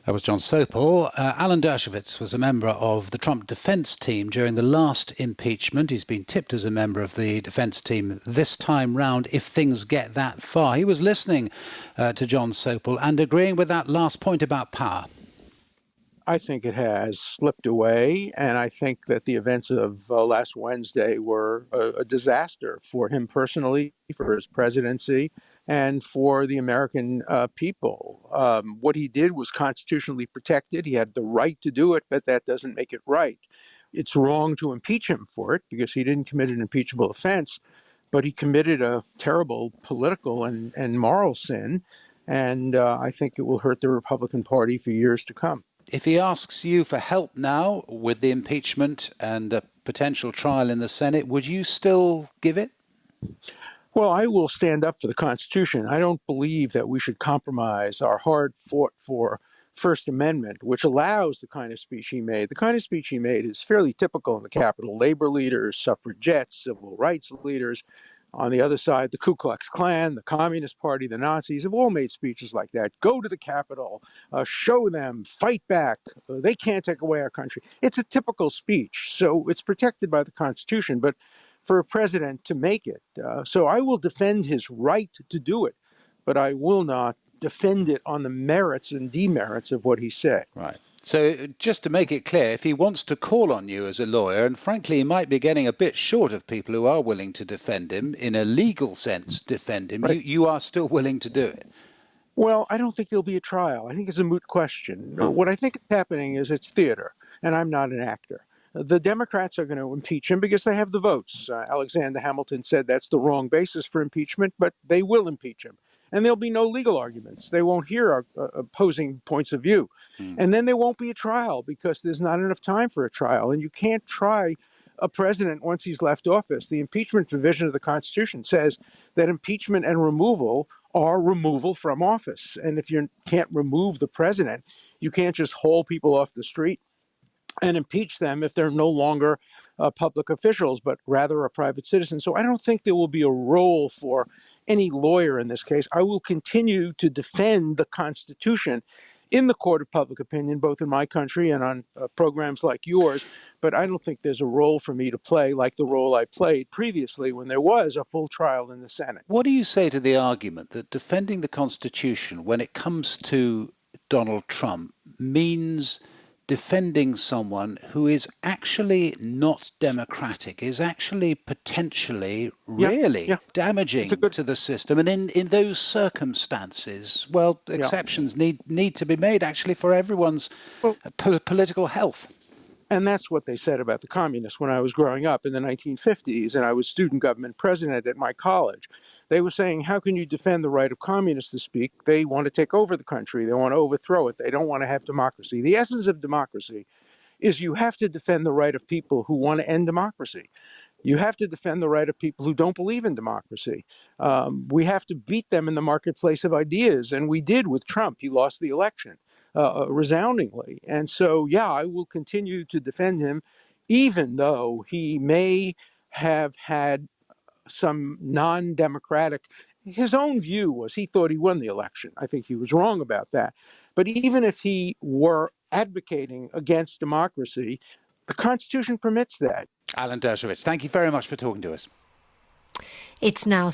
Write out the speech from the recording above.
That was John Sopel. Alan Dershowitz was a member of the Trump defense team during the last impeachment. He's been tipped as a member of the defense team this time round if things get that far. He was listening to John Sopel and agreeing with that last point about power. I think it has slipped away, and I think that the events of last Wednesday were a disaster for him personally, for his presidency, and for the American people. What he did was constitutionally protected. He had the right to do it, but that doesn't make it right. It's wrong to impeach him for it because he didn't commit an impeachable offense, but he committed a terrible political and moral sin, and I think it will hurt the Republican Party for years to come. If he asks you for help now with the impeachment and a potential trial in the Senate, would you still give it? Well, I will stand up for the Constitution. I don't believe that we should compromise our hard fought for First Amendment, which allows the kind of speech he made. The kind of speech he made is fairly typical in the Capitol. Labor leaders, suffragettes, civil rights leaders. On the other side, the Ku Klux Klan, the Communist Party, the Nazis have all made speeches like that. Go to the Capitol, show them, fight back. They can't take away our country. It's a typical speech, so it's protected by the Constitution, but for a president to make it. So I will defend his right to do it, but I will not defend it on the merits and demerits of what he said. Right. So just to make it clear, if he wants to call on you as a lawyer, and frankly, he might be getting a bit short of people who are willing to defend him, in a legal sense, defend him, Right. you are still willing to do it? Well, I don't think there'll be a trial. I think it's a moot question. What I think is happening is it's theater, and I'm not an actor. The Democrats are going to impeach him because they have the votes. Alexander Hamilton said that's the wrong basis for impeachment, but they will impeach him. And there'll be no legal arguments. They won't hear our opposing points of view. And then there won't be a trial because there's not enough time for a trial. And you can't try a president once he's left office. The impeachment provision of the Constitution says that impeachment and removal are removal from office. And if you can't remove the president, you can't just haul people off the street and impeach them if they're no longer public officials, but rather a private citizen. So I don't think there will be a role for any lawyer in this case. I will continue to defend the Constitution in the court of public opinion, both in my country and on programs like yours. But I don't think there's a role for me to play like the role I played previously when there was a full trial in the Senate. What do you say to the argument that defending the Constitution when it comes to Donald Trump means defending someone who is actually not democratic, is actually potentially really damaging to the system? And in those circumstances, well, exceptions need to be made actually for everyone's political health. And that's what they said about the communists when I was growing up in the 1950s and I was student government president at my college. They were saying, how can you defend the right of communists to speak? They want to take over the country. They want to overthrow it. They don't want to have democracy. The essence of democracy is you have to defend the right of people who want to end democracy. You have to defend the right of people who don't believe in democracy. We have to beat them in the marketplace of ideas, and we did with Trump. He lost the election resoundingly. And so, I will continue to defend him, even though he may have had some non-democratic. His own view was he thought he won the election. I think he was wrong about that. But even if he were advocating against democracy, the Constitution permits that. Alan Dershowitz, thank you very much for talking to us. It's now